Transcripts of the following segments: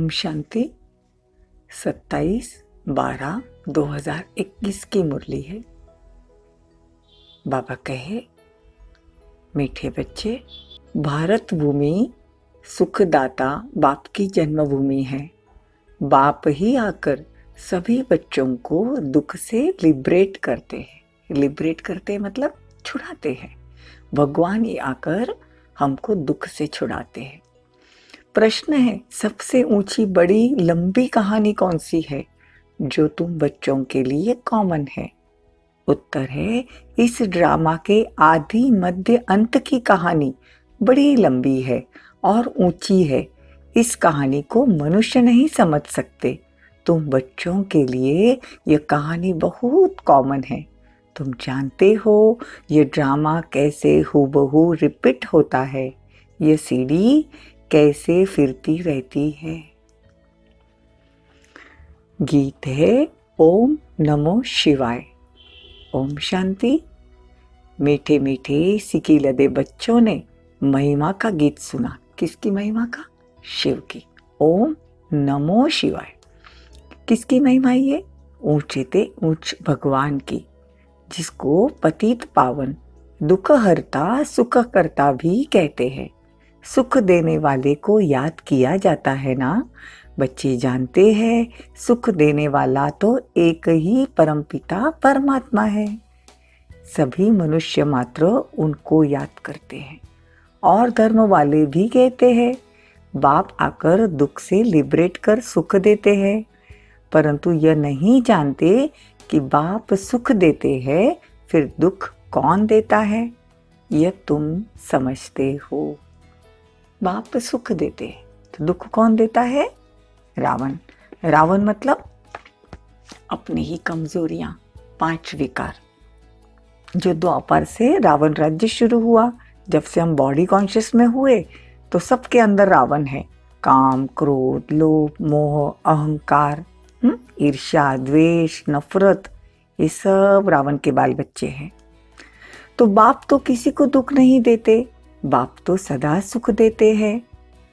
ओम शांति। 27/12/2021 की मुरली है। बाबा कहे, मीठे बच्चे, भारत भूमि सुखदाता बाप की जन्मभूमि है। बाप ही आकर सभी बच्चों को दुख से लिबरेट करते हैं। लिबरेट करते मतलब छुड़ाते हैं। भगवान ही आकर हमको दुख से छुड़ाते हैं। प्रश्न है, सबसे ऊंची बड़ी लंबी कहानी कौन सी है जो तुम बच्चों के लिए कॉमन है? उत्तर है, इस ड्रामा के आदि मध्य अंत की कहानी बड़ी लंबी है और ऊंची है। इस कहानी को मनुष्य नहीं समझ सकते। तुम बच्चों के लिए यह कहानी बहुत कॉमन है। तुम जानते हो ये ड्रामा कैसे हूबहू रिपीट होता है। ये सीढ़ी कैसे फिरती रहती है। गीत है ओम नमो शिवाय। ओम शांति। मीठे मीठे सिकीलदे बच्चों ने महिमा का गीत सुना। किसकी महिमा का? शिव की। ओम नमो शिवाय। किसकी महिमा ये? ऊंचे ते ऊंच भगवान की, जिसको पतित पावन दुख हरता सुख करता भी कहते हैं। सुख देने वाले को याद किया जाता है ना। बच्चे जानते हैं सुख देने वाला तो एक ही परमपिता परमात्मा है। सभी मनुष्य मात्र उनको याद करते हैं और धर्म वाले भी कहते हैं बाप आकर दुख से लिबरेट कर सुख देते हैं, परंतु यह नहीं जानते कि बाप सुख देते हैं, फिर दुख कौन देता है यह तुम समझते हो। बाप सुख देते हैं तो दुख कौन देता है? रावण। रावण मतलब अपनी ही कमजोरियां, 5 विकार। जो द्वापर से रावण राज्य शुरू हुआ, जब से हम बॉडी कॉन्शियस में हुए तो सबके अंदर रावण है। काम, क्रोध, लोभ, मोह, अहंकार, ईर्ष्या, द्वेष, नफरत, ये सब रावण के बाल बच्चे हैं। तो बाप तो किसी को दुख नहीं देते, बाप तो सदा सुख देते हैं।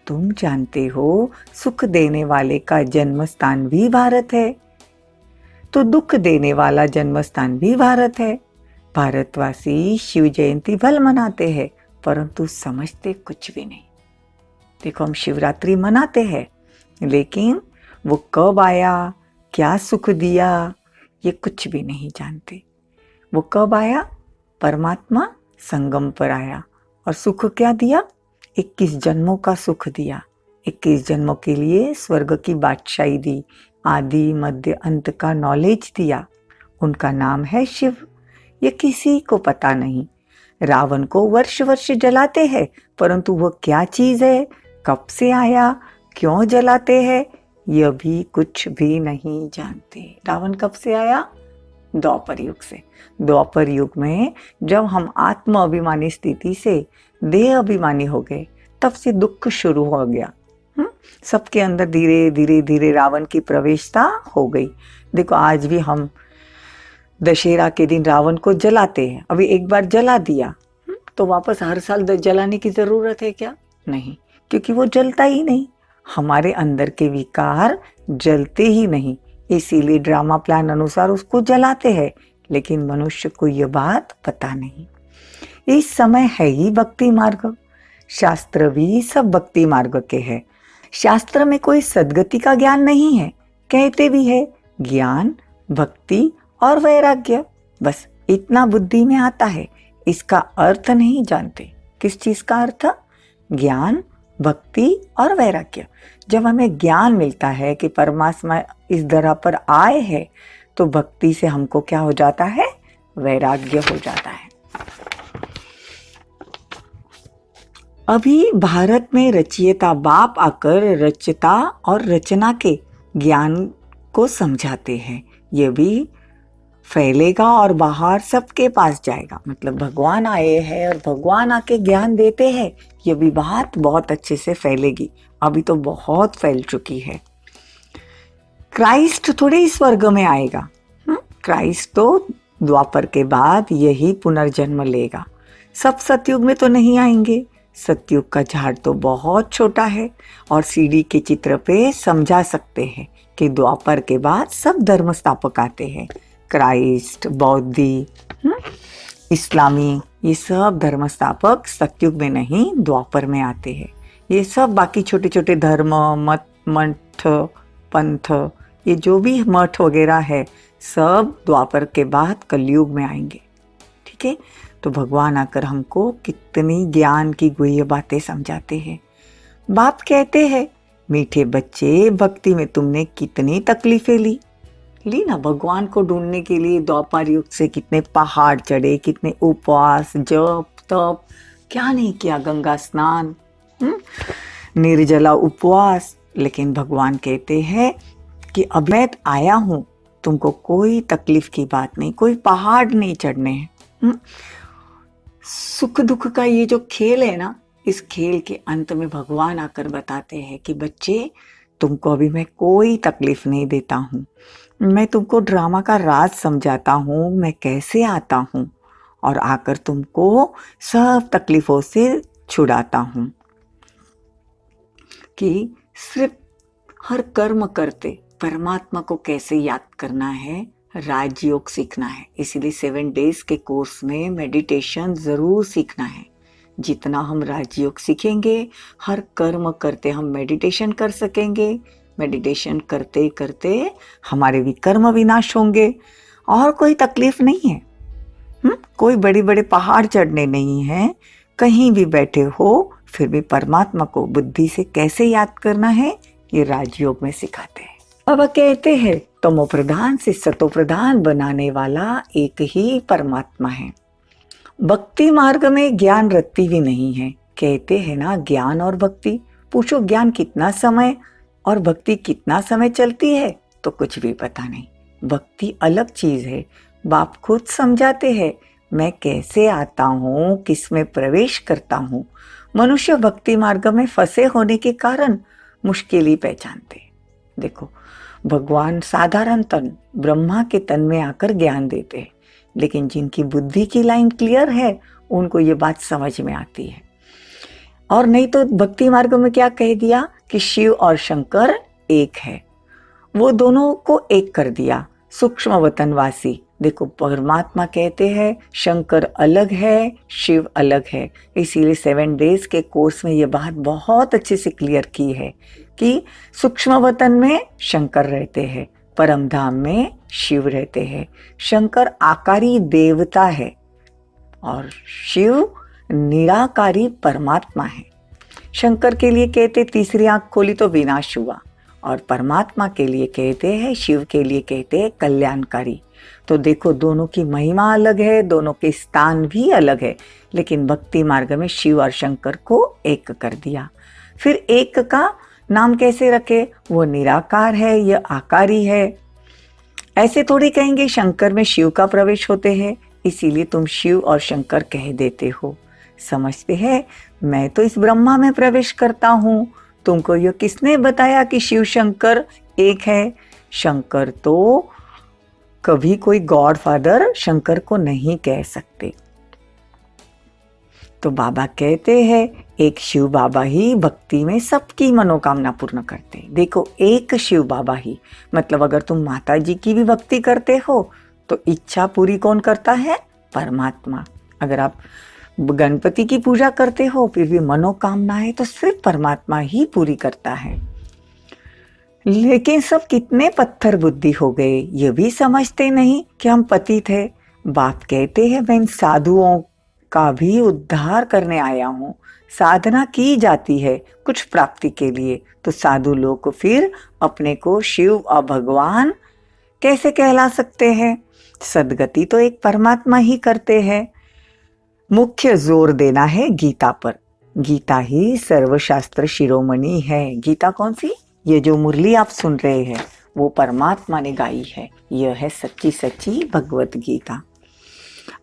तुम जानते हो सुख देने वाले का जन्म स्थान भी भारत है, तो दुख देने वाला जन्म स्थान भी भारत है। भारतवासी शिव जयंती भल मनाते हैं, परंतु समझते कुछ भी नहीं। देखो, हम शिवरात्रि मनाते हैं, लेकिन वो कब आया, क्या सुख दिया, ये कुछ भी नहीं जानते। वो कब आया? परमात्मा संगम पर आया और सुख क्या दिया? 21 जन्मों का सुख दिया। 21 जन्मों के लिए स्वर्ग की बादशाही दी, आदि मध्य अंत का नॉलेज दिया। उनका नाम है शिव। ये किसी को पता नहीं। रावण को वर्ष वर्ष जलाते हैं, परंतु वह क्या चीज है, कब से आया, क्यों जलाते हैं, यह भी कुछ भी नहीं जानते। रावण कब से आया? द्वापर युग से। द्वापर युग में जब हम आत्म अभिमानी स्थिति से देह अभिमानी हो गए, तब से दुख शुरू हो गया। सबके अंदर धीरे धीरे धीरे रावण की प्रवेशता हो गई। देखो, आज भी हम दशहरा के दिन रावण को जलाते हैं। अभी एक बार जला दिया तो वापस हर साल जलाने की जरूरत है क्या? नहीं, क्योंकि वो जलता ही नहीं। हमारे अंदर के विकार जलते ही नहीं, इसीलिए ड्रामा प्लान अनुसार उसको जलाते हैं, लेकिन मनुष्य को यह बात पता नहीं। इस समय है ही भक्ति मार्ग। शास्त्र भी सब भक्ति मार्ग के हैं। शास्त्र में कोई सद्गति का ज्ञान नहीं है। कहते भी है ज्ञान, भक्ति और वैराग्य, बस इतना बुद्धि में आता है। इसका अर्थ नहीं जानते। किस चीज का अर्थ? ज्ञान, भक्ति और वैराग्य। जब हमें ज्ञान मिलता है कि परमात्मा इस धरा पर आए हैं, तो भक्ति से हमको क्या हो जाता है? वैराग्य हो जाता है। अभी भारत में रचयिता बाप आकर रचता और रचना के ज्ञान को समझाते हैं। यह भी फैलेगा और बाहर सबके पास जाएगा। मतलब भगवान आए हैं और भगवान आके ज्ञान देते हैं, यह भी बात बहुत अच्छे से फैलेगी। अभी तो बहुत फैल चुकी है। क्राइस्ट थोड़े ही स्वर्ग में आएगा। क्राइस्ट तो द्वापर के बाद यही पुनर्जन्म लेगा। सब सतयुग में तो नहीं आएंगे। सतयुग का झाड़ तो बहुत छोटा है और सीढ़ी के चित्र पे समझा सकते हैं कि द्वापर के बाद सब धर्म स्थापक आते हैं। क्राइस्ट, बौद्धि, इस्लामी, ये सब धर्म स्थापक सतयुग में नहीं द्वापर में आते हैं। ये सब बाकी छोटे छोटे धर्म, मत, मठ, पंथ, ये जो भी मठ वगैरह है सब द्वापर के बाद कलयुग में आएंगे। ठीक है, तो भगवान आकर हमको कितनी ज्ञान की गुह्य बातें समझाते हैं। बाप कहते हैं, मीठे बच्चे, भक्ति में तुमने कितनी तकलीफें ली ना। भगवान को ढूंढने के लिए द्वापर युग से कितने पहाड़ चढ़े, कितने उपवास, जप, तप, क्या नहीं किया, गंगा स्नान, निर्जला उपवास। लेकिन भगवान कहते हैं कि अब मैं आया हूं, तुमको कोई तकलीफ की बात नहीं, कोई पहाड़ नहीं चढ़ने हैं। सुख दुख का ये जो खेल है ना, इस खेल के अंत में भगवान आकर बताते हैं कि बच्चे, तुमको अभी मैं कोई तकलीफ नहीं देता हूँ, मैं तुमको ड्रामा का राज समझाता हूँ, मैं कैसे आता हूँ और आकर तुमको सब तकलीफों से छुड़ाता हूँ। कि सिर्फ हर कर्म करते परमात्मा को कैसे याद करना है, राजयोग सीखना है। इसीलिए 7 डेज के कोर्स में मेडिटेशन जरूर सीखना है। जितना हम राजयोग सीखेंगे, हर कर्म करते हम मेडिटेशन कर सकेंगे। मेडिटेशन करते करते हमारे भी कर्म विनाश होंगे और कोई तकलीफ नहीं है। कोई बड़े बड़े पहाड़ चढ़ने नहीं है। कहीं भी बैठे हो फिर भी परमात्मा को बुद्धि से कैसे याद करना है, ये राजयोग में सिखाते हैं। अब कहते हैं तमो प्रधान से सतो प्रधान बनाने वाला एक ही परमात्मा है। भक्ति मार्ग में ज्ञान रत्ती भी नहीं है। कहते हैं ना, ज्ञान और भक्ति, पूछो ज्ञान कितना समय और भक्ति कितना समय चलती है, तो कुछ भी पता नहीं। भक्ति अलग चीज है। बाप खुद समझाते हैं, मैं कैसे आता हूँ, किस में प्रवेश करता हूँ। मनुष्य भक्ति मार्ग में फंसे होने के कारण मुश्किल ही पहचानते। देखो, भगवान साधारण तन, ब्रह्मा के तन में आकर ज्ञान देते हैं, लेकिन जिनकी बुद्धि की लाइन क्लियर है उनको ये बात समझ में आती है। और नहीं तो भक्ति मार्ग में क्या कह दिया कि शिव और शंकर एक है, वो दोनों को एक कर दिया। सूक्ष्म वतनवासी, देखो परमात्मा कहते हैं शंकर अलग है, शिव अलग है। इसीलिए 7 डेज के कोर्स में ये बात बहुत अच्छे से क्लियर की है कि सूक्ष्म वतन में शंकर रहते हैं, परम धाम में शिव रहते हैं। शंकर आकारी देवता है और शिव निराकारी परमात्मा है। शंकर के लिए कहते तीसरी आंख खोली तो विनाश हुआ, और परमात्मा के लिए कहते हैं, शिव के लिए कहते हैं कल्याणकारी। तो देखो, दोनों की महिमा अलग है, दोनों के स्थान भी अलग है, लेकिन भक्ति मार्ग में शिव और शंकर को एक कर दिया। फिर एक का नाम कैसे रखे, वो निराकार है, यह आकारी है। ऐसे थोड़ी कहेंगे शंकर में शिव का प्रवेश होते हैं, इसीलिए तुम शिव और शंकर कह देते हो। समझते हैं, मैं तो इस ब्रह्मा में प्रवेश करता हूँ, तुमको यह किसने बताया कि शिव शंकर एक है। शंकर तो कभी कोई गॉड फादर शंकर को नहीं कह सकते। तो बाबा कहते हैं एक शिव बाबा ही भक्ति में सबकी मनोकामना पूर्ण करते हैं। देखो, एक शिव बाबा ही, मतलब अगर तुम माता जी की भी भक्ति करते हो तो इच्छा पूरी कौन करता है, परमात्मा। अगर आप गणपति की पूजा करते हो फिर भी मनोकामना है तो सिर्फ परमात्मा ही पूरी करता है। लेकिन सब कितने पत्थर बुद्धि हो गए, ये भी समझते नहीं कि हम पतित है। बाप कहते हैं मैं इन साधुओं का भी उद्धार करने आया हूँ। साधना की जाती है कुछ प्राप्ति के लिए, तो साधु लोग फिर अपने को शिव और भगवान कैसे कहला सकते हैं। सदगति तो एक परमात्मा ही करते हैं। मुख्य जोर देना है गीता पर। गीता ही सर्वशास्त्र शिरोमणि है। गीता कौन सी, ये जो मुरली आप सुन रहे हैं वो परमात्मा ने गाई है। यह है सच्ची सच्ची भगवत गीता।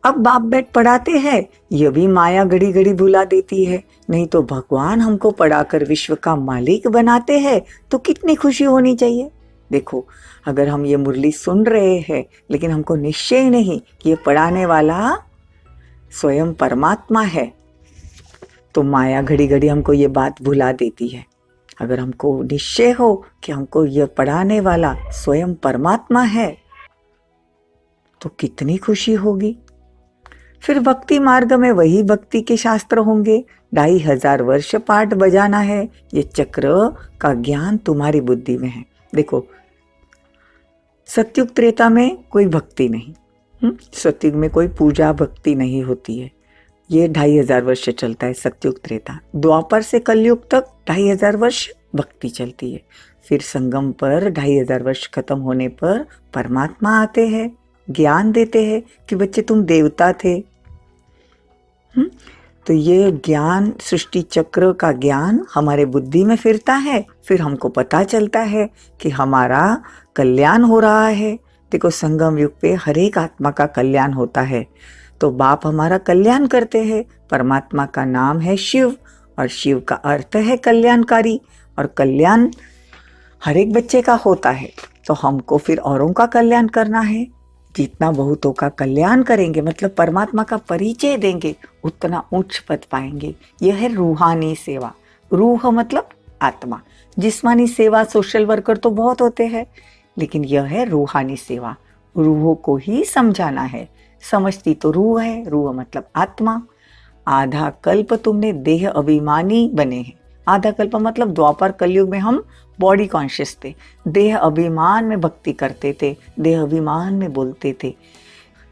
अब बाप बैठ पढ़ाते हैं, यह भी माया घड़ी घड़ी भुला देती है। नहीं तो भगवान हमको पढ़ाकर विश्व का मालिक बनाते हैं तो कितनी खुशी होनी चाहिए। देखो, अगर हम ये मुरली सुन रहे हैं लेकिन हमको निश्चय नहीं कि ये पढ़ाने वाला स्वयं परमात्मा है, तो माया घड़ी घड़ी हमको ये बात भुला देती है। अगर हमको निश्चय हो कि हमको यह पढ़ाने वाला स्वयं परमात्मा है तो कितनी खुशी होगी। फिर भक्ति मार्ग में वही भक्ति के शास्त्र होंगे। 2500 वर्ष पाठ बजाना है, ये चक्र का ज्ञान तुम्हारी बुद्धि में है। देखो, सतयुग त्रेता में कोई भक्ति नहीं, सतयुग में कोई पूजा भक्ति नहीं होती है। ये 2500 वर्ष चलता है सतयुग त्रेता। द्वापर से कलयुग तक 2500 वर्ष भक्ति चलती है। फिर संगम पर 2500 वर्ष खत्म होने पर परमात्मा आते हैं, ज्ञान देते हैं कि बच्चे तुम देवता थे। तो ये ज्ञान, सृष्टि चक्र का ज्ञान हमारे बुद्धि में फिरता है। फिर हमको पता चलता है कि हमारा कल्याण हो रहा है। देखो, संगम युग पे हर एक आत्मा का कल्याण होता है। तो बाप हमारा कल्याण करते हैं। परमात्मा का नाम है शिव और शिव का अर्थ है कल्याणकारी, और कल्याण हर एक बच्चे का होता है। तो हमको फिर औरों का कल्याण करना है। जितना बहुतों का कल्याण करेंगे, मतलब परमात्मा का परिचय देंगे, उतना उच्च पद पाएंगे। यह है रूहानी सेवा। रूह मतलब आत्मा। जिस्मानी सेवा, सोशल वर्कर तो बहुत होते हैं, लेकिन यह है रूहानी सेवा। रूह को ही समझाना है। समझती तो रूह है, रूह मतलब आत्मा। आधा कल्प तुमने देह अभिमानी बने हैं। आधा कल्प मतलब द्वापर कलयुग में हम बॉडी कॉन्शियस थे, देह अभिमान में भक्ति करते थे, देह अभिमान में बोलते थे।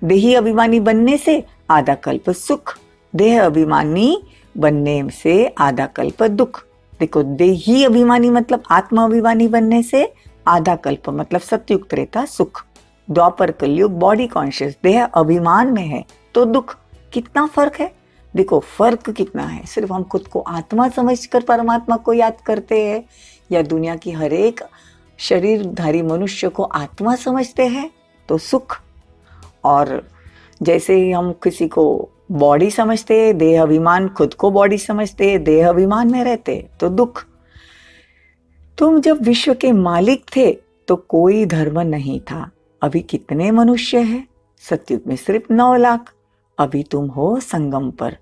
देही अभिमानी बनने से आधा कल्प सुख, देह अभिमानी बनने से आधा कल्प दुख। देखो, देही अभिमानी मतलब आत्मा अभिमानी बनने से आधा कल्प मतलब सतयुग त्रेता सुख। द्वापर कलयुग बॉडी कॉन्शियस, देह अभिमान में है तो दुख। कितना फर्क है, देखो फर्क कितना है। सिर्फ हम खुद को आत्मा समझकर परमात्मा को याद करते हैं, या दुनिया की हर एक शरीरधारी मनुष्य को आत्मा समझते हैं तो सुख। और जैसे ही हम किसी को बॉडी समझते हैं, देह अभिमान, खुद को बॉडी समझते हैं, देह अभिमान में रहते तो दुख। तुम जब विश्व के मालिक थे तो कोई धर्म नहीं था। अभी कितने मनुष्य हैं? सतयुग में सिर्फ 9 लाख। अभी तुम हो संगम पर।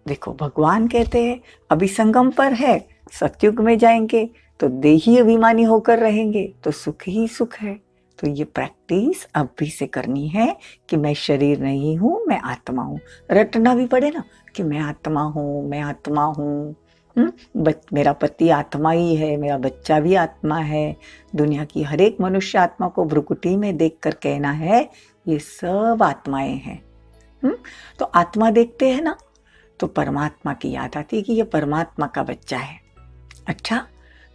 देखो, भगवान कहते हैं अभी संगम पर है, सतयुग में जाएंगे तो देही अभिमानी होकर रहेंगे तो सुख ही सुख है। तो ये प्रैक्टिस अभी से करनी है कि मैं शरीर नहीं हूं, मैं आत्मा हूं। रटना भी पड़े ना कि मैं आत्मा हूं, मैं आत्मा हूं। मेरा पति आत्मा ही है, मेरा बच्चा भी आत्मा है। दुनिया की हर एक मनुष्य आत्मा को भ्रुकुटी में देखकर कहना है ये सब आत्माएं हैं। तो आत्मा देखते हैं ना, तो परमात्मा की याद आती है कि ये परमात्मा का बच्चा है। अच्छा,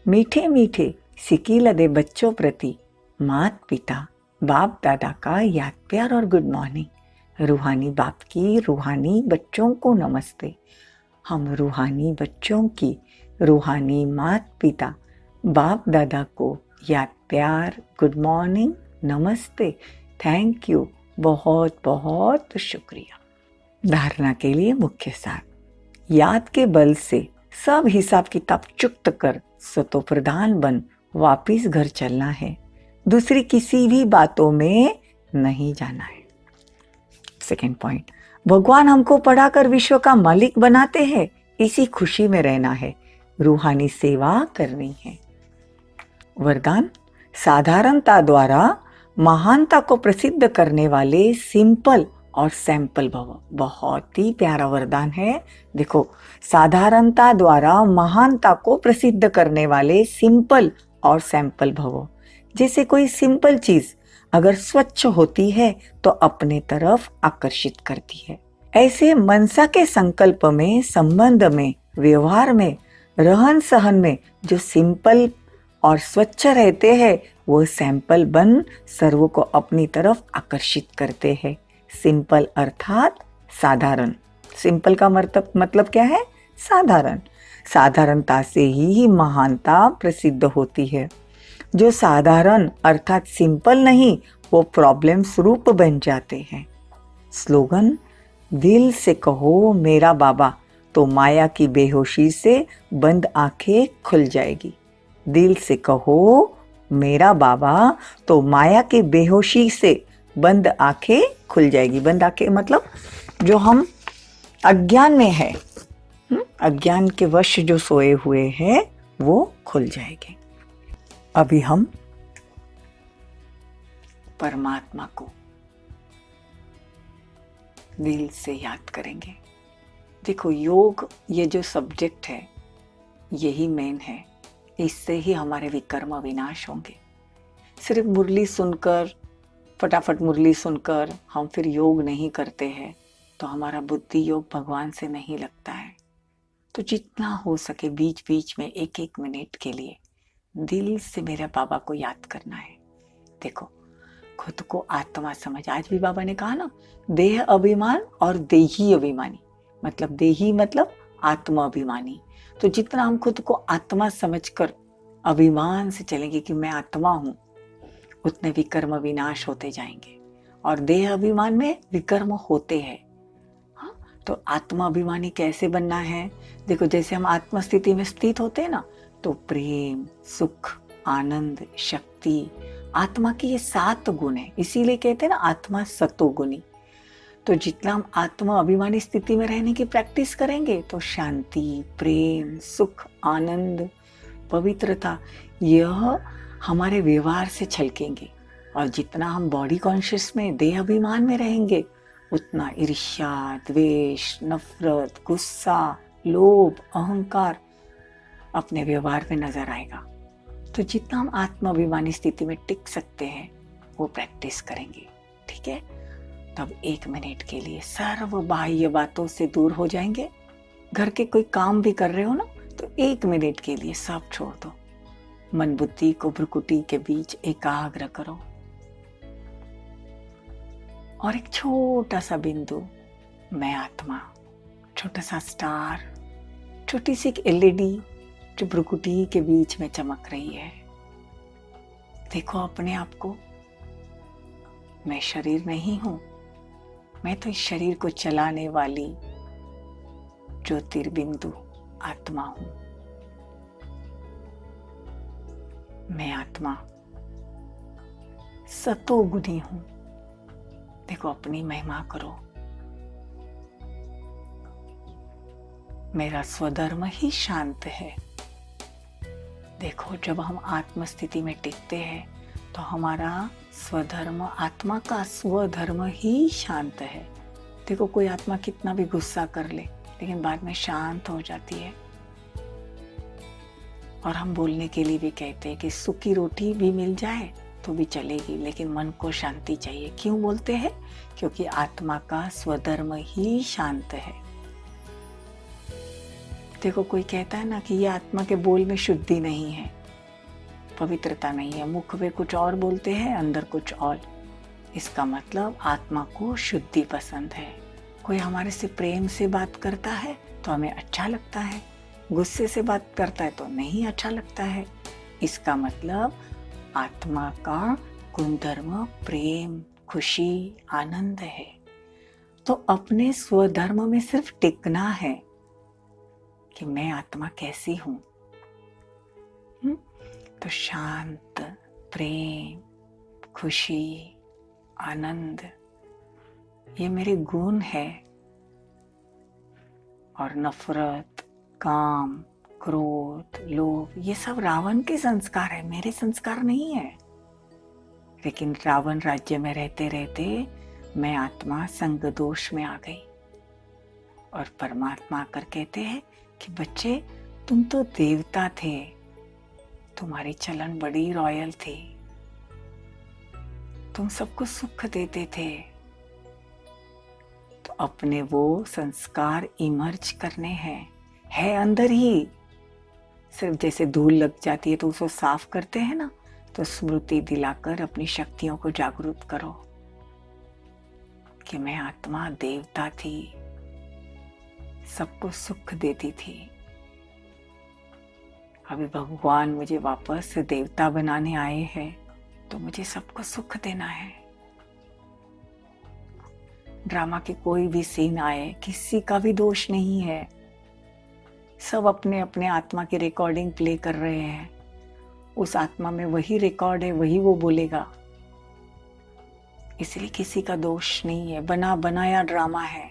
मीठे मीठे सिकी लदे बच्चों प्रति मात पिता बाप दादा का याद प्यार और गुड मॉर्निंग। रूहानी बाप की रूहानी बच्चों को नमस्ते। हम रूहानी बच्चों की रूहानी मात पिता बाप दादा को याद प्यार, गुड मॉर्निंग, नमस्ते, थैंक यू, बहुत बहुत शुक्रिया। धारणा के लिए मुख्य सार। याद के बल से सब हिसाब किताब चुक्त कर सतो प्रधान बन वापिस घर चलना है। दूसरी किसी भी बातों में नहीं जाना है। सेकेंड पॉइंट, भगवान हमको पढ़ाकर विश्व का मालिक बनाते हैं, इसी खुशी में रहना है, रूहानी सेवा करनी है। वरदान, साधारणता द्वारा महानता को प्रसिद्ध करने वाले सिंपल और सैंपल भव। बहुत ही प्यारा वरदान है। देखो, साधारणता द्वारा महानता को प्रसिद्ध करने वाले सिंपल और सैंपल भव। जैसे कोई सिंपल चीज अगर स्वच्छ होती है तो अपने तरफ आकर्षित करती है। ऐसे मनसा के संकल्प में, संबंध में, व्यवहार में, रहन सहन में जो सिंपल और स्वच्छ रहते हैं वो सैंपल बन सर्व को अपनी तरफ आकर्षित करते हैं। सिंपल अर्थात साधारण। सिंपल का मतलब क्या है? साधारण। साधारणता से ही महानता प्रसिद्ध होती है। जो साधारण अर्थात सिंपल नहीं, वो प्रॉब्लम स्वरूप बन जाते हैं। स्लोगन, दिल से कहो मेरा बाबा तो माया की बेहोशी से बंद आंखें खुल जाएगी। दिल से कहो मेरा बाबा तो माया की बेहोशी से बंद आंखें खुल जाएगी। बंद आंखें मतलब जो हम अज्ञान में है, अज्ञान के वश जो सोए हुए हैं वो खुल जाएंगे। अभी हम परमात्मा को दिल से याद करेंगे। देखो, योग ये जो सब्जेक्ट है यही मेन है, इससे ही हमारे विकर्म विनाश होंगे। सिर्फ मुरली सुनकर, फटाफट मुरली सुनकर हम फिर योग नहीं करते हैं तो हमारा बुद्धि योग भगवान से नहीं लगता है। तो जितना हो सके बीच बीच में एक एक मिनट के लिए दिल से मेरे बाबा को याद करना है। देखो, खुद को आत्मा समझ, आज भी बाबा ने कहा ना, देह अभिमान और देही अभिमानी, मतलब देही मतलब आत्मा अभिमानी। तो जितना हम खुद को आत्मा समझकर अभिमान से चलेंगे कि मैं आत्मा हूं, उतने विकर्म विनाश होते जाएंगे। और देह अभिमान में विकर्म होते हैं। तो आत्मा अभिमानी कैसे बनना है? देखो, जैसे हम आत्म स्थिति में स्थित होते हैं ना, तो प्रेम, सुख, आनंद, शक्ति, आत्मा की ये 7 गुण है। इसीलिए कहते हैं ना आत्मा सतोगुणी। तो जितना हम आत्मा अभिमानी स्थिति में रहने की प्रैक्टिस करेंगे तो शांति, प्रेम, सुख, आनंद, पवित्रता यह हमारे व्यवहार से छलकेंगे। और जितना हम बॉडी कॉन्शियस में, देह अभिमान में रहेंगे, उतना ईर्ष्या, द्वेष, नफरत, गुस्सा, लोभ, अहंकार अपने व्यवहार में नजर आएगा। तो जितना हम आत्माभिमानी स्थिति में टिक सकते हैं वो प्रैक्टिस करेंगे, ठीक है? तब 1 मिनट के लिए सर्व बाह्य बातों से दूर हो जाएंगे। घर के कोई काम भी कर रहे हो ना, तो 1 मिनट के लिए सब छोड़ दो। मन बुद्धि को भ्रुकुटी के बीच एकाग्र करो और एक छोटा सा बिंदु, मैं आत्मा, छोटा सा स्टार, छोटी सी एक एलईडी जो भ्रुकुटी के बीच में चमक रही है। देखो अपने आप को, मैं शरीर नहीं हूं, मैं तो इस शरीर को चलाने वाली ज्योतिर्बिंदु आत्मा हूं। मैं आत्मा सतोगुणी हूं। देखो, अपनी महिमा करो। मेरा स्वधर्म ही शांत है। देखो, जब हम आत्म स्थिति में टिकते हैं तो हमारा स्वधर्म, आत्मा का स्वधर्म ही शांत है। देखो, कोई आत्मा कितना भी गुस्सा कर ले लेकिन बाद में शांत हो जाती है। और हम बोलने के लिए भी कहते हैं कि सूखी रोटी भी मिल जाए तो भी चलेगी, लेकिन मन को शांति चाहिए। क्यों बोलते हैं? क्योंकि आत्मा का स्वधर्म ही शांत है। देखो, कोई कहता है ना कि ये आत्मा के बोल में शुद्धि नहीं है, पवित्रता नहीं है, मुख में कुछ और बोलते हैं, अंदर कुछ और। इसका मतलब आत्मा को शुद्धि पसंद है। कोई हमारे से प्रेम से बात करता है तो हमें अच्छा लगता है, गुस्से से बात करता है तो नहीं अच्छा लगता है। इसका मतलब आत्मा का गुणधर्म प्रेम, खुशी, आनंद है। तो अपने स्वधर्म में सिर्फ टिकना है कि मैं आत्मा कैसी हूं। तो शांत, प्रेम, खुशी, आनंद ये मेरे गुण है। और नफरत, काम, क्रोध, लोभ ये सब रावण के संस्कार है, मेरे संस्कार नहीं है। लेकिन रावण राज्य में रहते रहते मैं आत्मा संग दोष में आ गई। और परमात्मा आकर कहते हैं कि बच्चे, तुम तो देवता थे, तुम्हारी चलन बड़ी रॉयल थी, तुम सबको सुख देते थे। तो अपने वो संस्कार इमर्ज करने हैं, है अंदर ही। सिर्फ जैसे धूल लग जाती है तो उसको साफ करते हैं ना, तो स्मृति दिलाकर अपनी शक्तियों को जागरूक करो कि मैं आत्मा देवता थी, सबको सुख देती थी। अभी भगवान मुझे वापस से देवता बनाने आए हैं तो मुझे सबको सुख देना है। ड्रामा के कोई भी सीन आए, किसी का भी दोष नहीं है, सब अपने अपने आत्मा की रिकॉर्डिंग प्ले कर रहे हैं। उस आत्मा में वही रिकॉर्ड है, वही वो बोलेगा, इसलिए किसी का दोष नहीं है, बना बनाया ड्रामा है।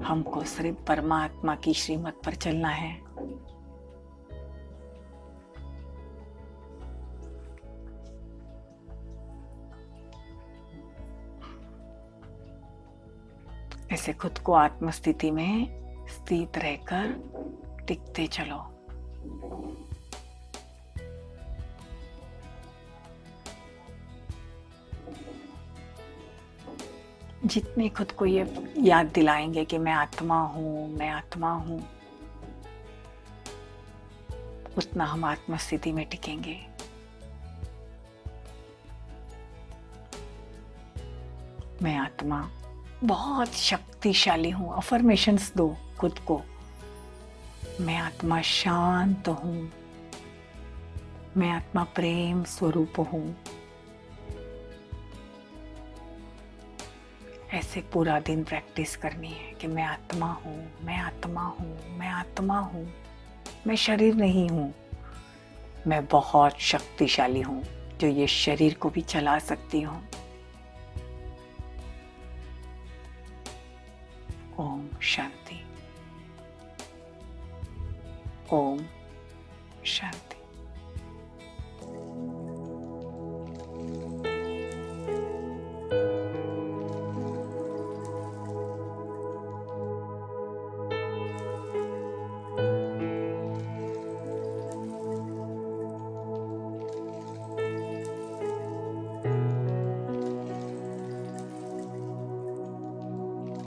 हमको सिर्फ परमात्मा की श्रीमत पर चलना है। ऐसे खुद को आत्म स्थिति में स्थित रहकर टिकते चलो। जितने खुद को ये याद दिलाएंगे कि मैं आत्मा हूँ, मैं आत्मा हूँ, उतना हम आत्म स्थिति में टिकेंगे। मैं आत्मा बहुत शक्तिशाली हूँ। अफर्मेशंस दो खुद को। मैं आत्मा शांत हूँ, मैं आत्मा प्रेम स्वरूप हूँ। ऐसे पूरा दिन प्रैक्टिस करनी है कि मैं आत्मा हूँ, मैं आत्मा हूँ, मैं आत्मा हूँ, मैं शरीर नहीं हूँ, मैं बहुत शक्तिशाली हूँ जो ये शरीर को भी चला सकती हूँ। ओम शांति। ओम शांति।